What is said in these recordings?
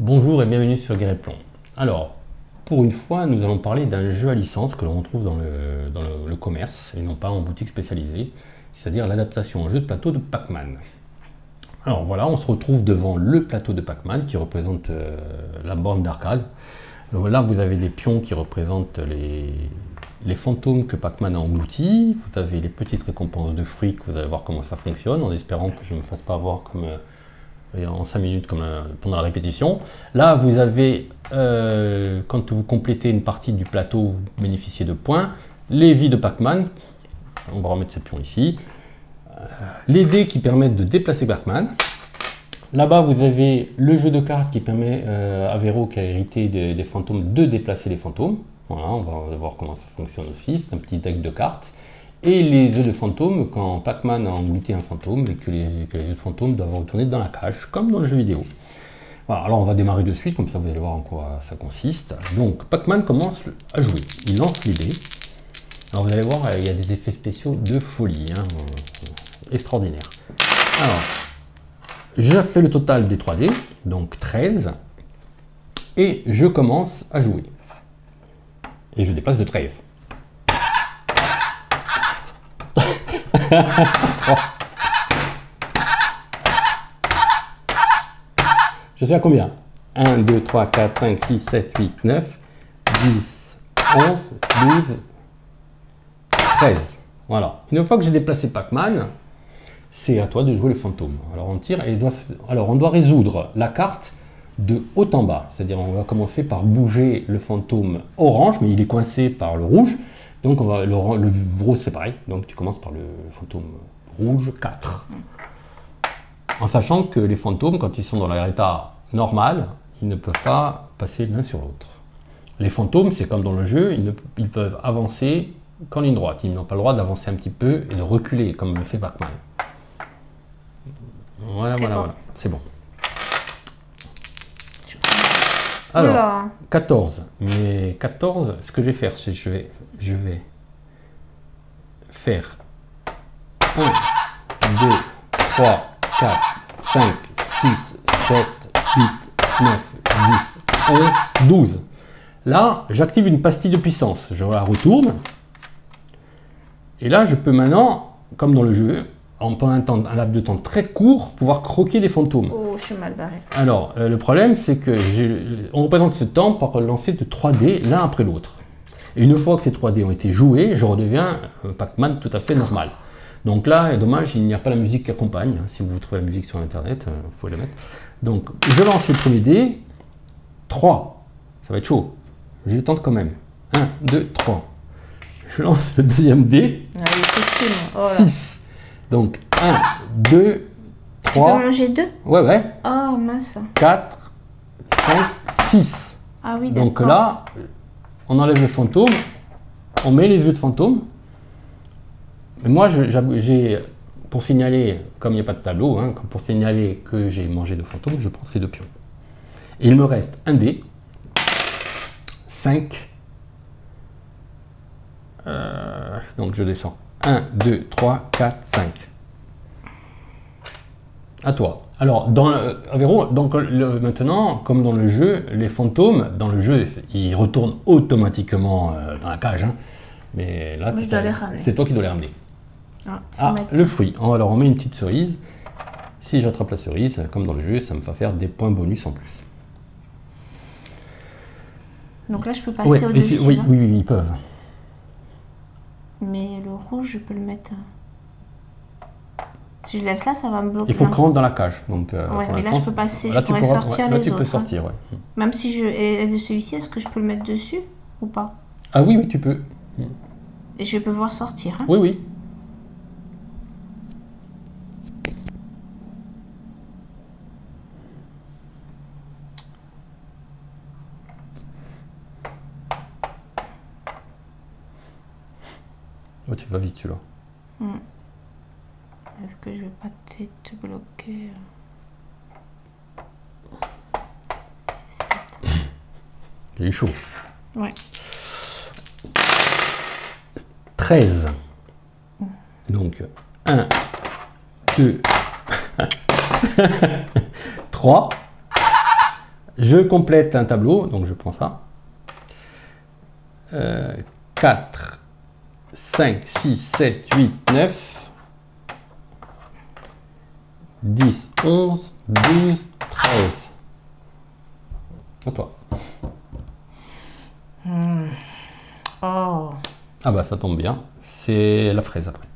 Bonjour et bienvenue sur Guerre et Plomb. Alors, pour une fois, nous allons parler d'un jeu à licence que l'on retrouve dans le commerce et non pas en boutique spécialisée, c'est-à-dire l'adaptation en jeu de plateau de Pac-Man. Alors voilà, on se retrouve devant le plateau de Pac-Man qui représente la borne d'arcade. Là, vous avez des pions qui représentent les fantômes que Pac-Man a engloutis. Vous avez les petites récompenses de fruits que vous allez voir comment ça fonctionne, en espérant que je ne me fasse pas avoir comme en 5 minutes comme pendant la répétition. Là, vous avez, quand vous complétez une partie du plateau, vous bénéficiez de points. Les vies de Pac-Man, on va remettre ces pions ici. Les dés qui permettent de déplacer Pac-Man. Là-bas, vous avez le jeu de cartes qui permet à Véro, qui a hérité des fantômes, de déplacer les fantômes. Voilà, on va voir comment ça fonctionne aussi. C'est un petit deck de cartes. Et les œufs de fantômes, quand Pac-Man a englouti un fantôme et que les œufs de fantômes doivent retourner dans la cage, comme dans le jeu vidéo. Voilà, alors on va démarrer de suite, comme ça vous allez voir en quoi ça consiste. Donc Pac-Man commence à jouer. Il lance les dés. Alors vous allez voir, il y a des effets spéciaux de folie, hein, extraordinaire. Alors, je fais le total des 3 dés, donc 13, et je commence à jouer. Et je déplace de 13. Je sais à combien? 1, 2, 3, 4, 5, 6, 7, 8, 9, 10, 11, 12, 13. Voilà. Une fois que j'ai déplacé Pac-Man, c'est à toi de jouer les fantômes. Alors on tire et on doit résoudre la carte de haut en bas. C'est-à-dire on va commencer par bouger le fantôme orange, mais il est coincé par le rouge. Donc on va, le rose c'est pareil. Donc tu commences par le fantôme rouge 4. En sachant que les fantômes, quand ils sont dans leur état normal, ils ne peuvent pas passer l'un sur l'autre. Les fantômes, c'est comme dans le jeu, ils peuvent avancer qu'en ligne droite. Ils n'ont pas le droit d'avancer un petit peu et de reculer, comme le fait Pac-Man. Voilà, okay, voilà. C'est bon. Alors, oula. 14. Mais 14, ce que je vais faire, c'est que je vais faire 1, 2, 3, 4, 5, 6, 7, 8, 9, 10, 11, 12. Là, j'active une pastille de puissance. Je la retourne. Et là, je peux maintenant, comme dans le jeu, pendant un laps de temps très court, pouvoir croquer des fantômes. Oh, je suis mal barré. Alors, le problème, c'est que on représente ce temps par lancer de 3 dés l'un après l'autre. Et une fois que ces 3 dés ont été joués, je redeviens Pac-Man tout à fait normal. Donc là, dommage, il n'y a pas la musique qui accompagne. Si vous trouvez la musique sur Internet, vous pouvez la mettre. Donc, je lance le premier dé. 3. Ça va être chaud. Je le tente quand même. 1, 2, 3. Je lance le deuxième dé. Ah, oh 6. Donc, 1, 2, 3. Tu peux manger 2? Ouais, ouais. Oh, mince. 4, 5, 6. Ah oui, d'accord. Donc là, on enlève le fantôme. On met les œufs de fantôme. Mais moi, j'ai, pour signaler, comme il n'y a pas de tableau, hein, pour signaler que j'ai mangé de fantômes, je prends ces 2 pions. Et il me reste un dé, 5. Donc je descends. 1, 2, 3, 4, 5. À toi. Alors, Véro, donc, maintenant, comme dans le jeu, les fantômes, dans le jeu, ils retournent automatiquement dans la cage. Hein. Mais là, c'est toi qui dois les ramener. Ah, le fruit. Alors, on met une petite cerise. Si j'attrape la cerise, comme dans le jeu, ça me va faire des points bonus en plus. Donc là, je peux passer au-dessus. Oui, ils peuvent. Mais le rouge, je peux le mettre. Si je laisse là, ça va me bloquer. Il faut que je rentre dans la cage. Donc, ouais, mais là, je peux passer. Je pourrais sortir les autres. Là, tu peux sortir, ouais. Même si de celui-ci, est-ce que je peux le mettre dessus ou pas? Ah oui, tu peux. Et je peux voir sortir. Hein? Oui, oui. Oh, tu vas vite celui-là. Est-ce que je vais pas te bloquer? 7. Il est chaud. Ouais. 13. Donc 1, 2, 3. Je complète un tableau, donc je prends ça. 4, 5, 6, 7, 8, 9, 10, 11, 12, 13. À toi. Oh. Ah bah ça tombe bien. C'est la fraise après.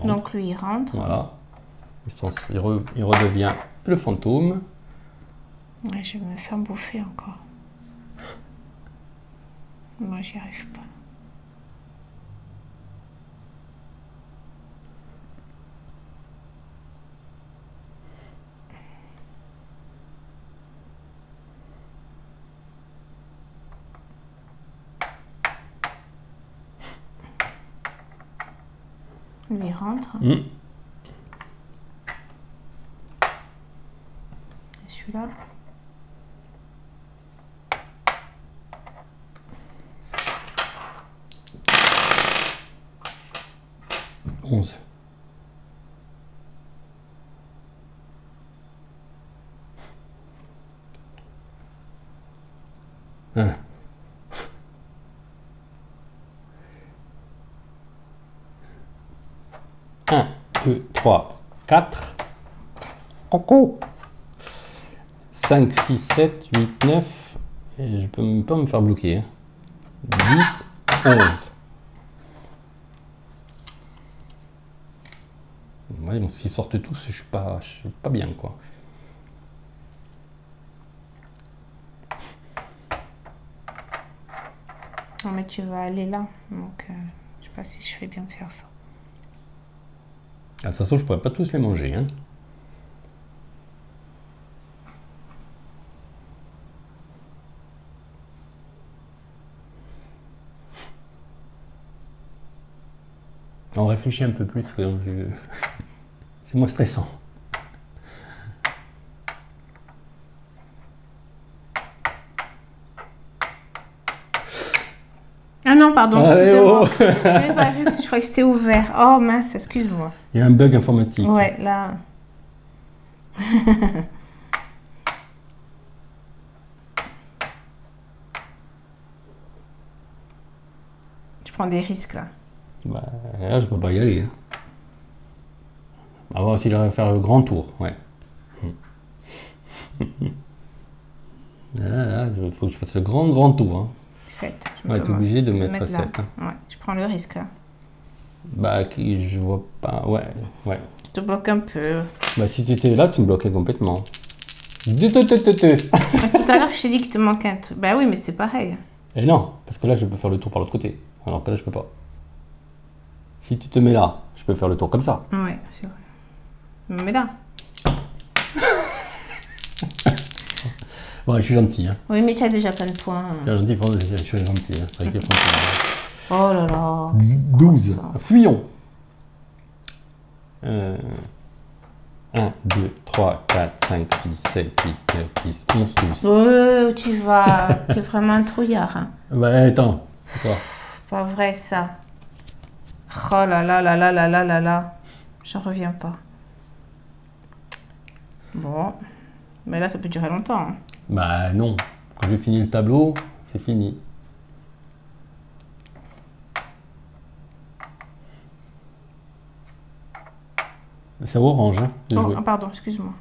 Donc lui il rentre. Voilà. Il redevient le fantôme. Ouais, je vais me faire bouffer encore. Moi j'y arrive pas. Lui il rentre. Et celui-là. Onze. Un. 1, 2, 3, 4. Coucou. 5, 6, 7, 8, 9. Et je peux même pas me faire bloquer. 10, 11. Ouais, donc s'ils sortent tous, je suis pas bien quoi. Non mais tu vas aller là, donc je sais pas si je fais bien de faire ça. De toute façon, je pourrais pas tous les manger. Hein. On réfléchit un peu plus, c'est moins stressant. Ah non, pardon, excusez-moi. Je n'avais pas vu, parce que je croyais que c'était ouvert. Oh mince, excuse-moi. Il y a un bug informatique. Ouais, là. Je prends des risques là. Bah, là, je peux pas y aller. Hein. On va voir si j'arrive à faire le grand tour. Ouais. Là, il faut que je fasse le grand tour. Hein. 7. Ouais, t'es obligé de mettre 7. Hein. Ouais, je prends le risque. Hein. Bah, je vois pas. Ouais. Je te bloque un peu. Bah, si tu étais là, tu me bloquais complètement. Tout à l'heure, je t'ai dit qu'il te manquait un truc. Bah oui, mais c'est pareil. Et non, parce que là, je peux faire le tour par l'autre côté. Alors que là, je peux pas. Si tu te mets là, je peux faire le tour comme ça. Ouais, c'est vrai. Mais là. Ouais, je suis gentil. Hein. Oui, mais tu as déjà plein de points. C'est gentil, je suis gentil. Hein. Avec les oh là là. 12. Fuyons. 1, 2, 3, 4, 5, 6, 7, 8, 9, 10, 11, 12. Oh, tu vas. Tu es vraiment un trouillard. Hein. Bah, attends. Quoi? Pas vrai, ça. Oh là là là là là là là là. J'en reviens pas. Bon. Mais là, ça peut durer longtemps. Hein. Bah non. Quand j'ai fini le tableau, c'est fini. C'est orange, hein, de jouer. Oh, pardon, excuse-moi.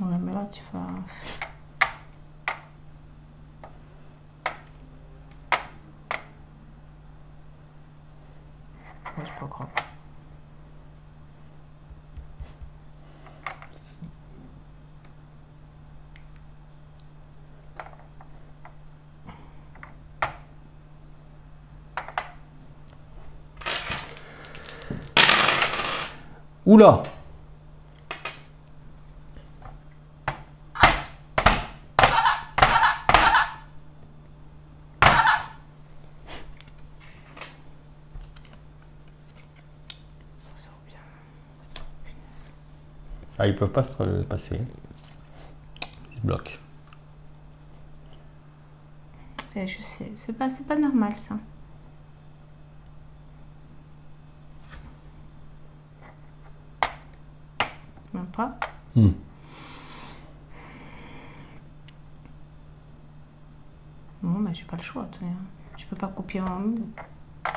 Ouais, mais là, tu vas... Ouais, c'est pas grave. Oula! Ah, ils peuvent pas se passer. Ils se bloquent. Je sais, c'est pas normal ça. Non pas. Bon, bah j'ai pas le choix. Je peux pas copier en moule.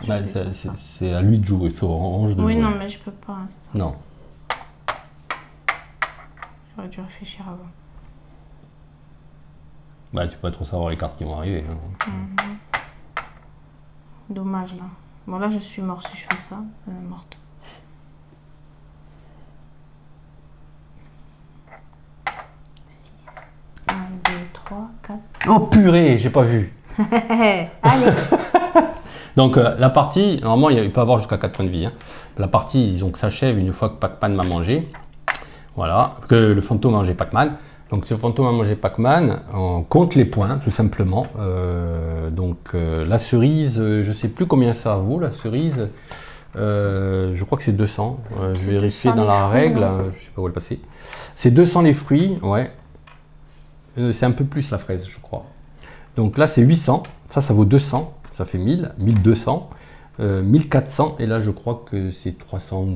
Bah, c'est à lui de jouer, c'est Orange de jouer. Oui, non, mais je peux pas. Ça. Non. J'aurais dû réfléchir avant. Bah, tu peux pas trop savoir les cartes qui vont arriver. Hein. Dommage là. Bon, là, je suis mort si je fais ça. C'est morte. Un, 2, 3, 4. Oh purée, j'ai pas vu. Allez. Donc la partie, normalement il peut avoir jusqu'à 4 points de vie. Hein. La partie, disons que s'achève une fois que Pac-Man m'a mangé. Voilà, que le fantôme a mangé Pac-Man. Donc ce fantôme a mangé Pac-Man, on compte les points tout simplement. La cerise, je sais plus combien ça vaut la cerise. Je crois que c'est 200. Je vais vérifier dans la règle, je sais pas où elle passer. C'est 200 les fruits, ouais. C'est un peu plus la fraise, je crois. Donc là, c'est 800. Ça vaut 200. Ça fait 1000, 1200, 1400. Et là, je crois que c'est 300.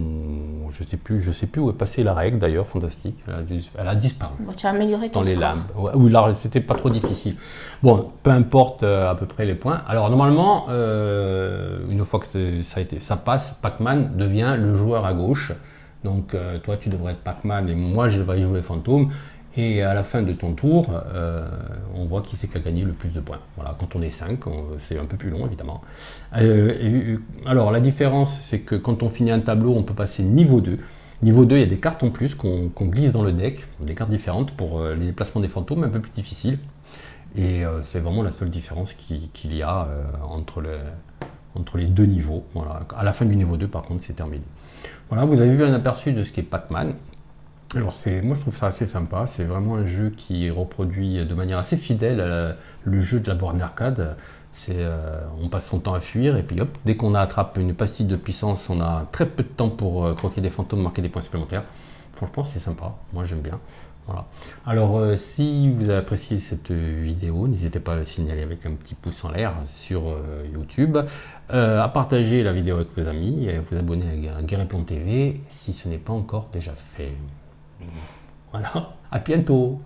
Je sais plus où est passée la règle d'ailleurs. Fantastique. Elle a disparu. Bon, tu as amélioré ton dans les lames. Ouais, oui, là, c'était pas trop difficile. Bon, peu importe à peu près les points. Alors normalement, une fois que ça passe, Pac-Man devient le joueur à gauche. Donc toi, tu devrais être Pac-Man et moi, je vais jouer Fantôme. Et à la fin de ton tour, on voit qui c'est qui a gagné le plus de points. Voilà, quand on est 5, c'est un peu plus long évidemment. Alors la différence, c'est que quand on finit un tableau, on peut passer niveau 2. Niveau 2, il y a des cartes en plus qu'on glisse dans le deck, des cartes différentes pour les déplacements des fantômes, un peu plus difficiles. Et c'est vraiment la seule différence qu'il y a entre les deux niveaux. Voilà. À la fin du niveau 2, par contre, c'est terminé. Voilà, vous avez vu un aperçu de ce qu'est Pac-Man. Alors moi je trouve ça assez sympa, c'est vraiment un jeu qui reproduit de manière assez fidèle le jeu de la borne d'arcade. On passe son temps à fuir et puis hop, dès qu'on attrape une pastille de puissance, on a très peu de temps pour croquer des fantômes, marquer des points supplémentaires. Franchement c'est sympa, moi j'aime bien. Voilà. Alors si vous avez apprécié cette vidéo, n'hésitez pas à le signaler avec un petit pouce en l'air sur YouTube, à partager la vidéo avec vos amis et à vous abonner à Guerreplon TV si ce n'est pas encore déjà fait. Voilà, à bientôt.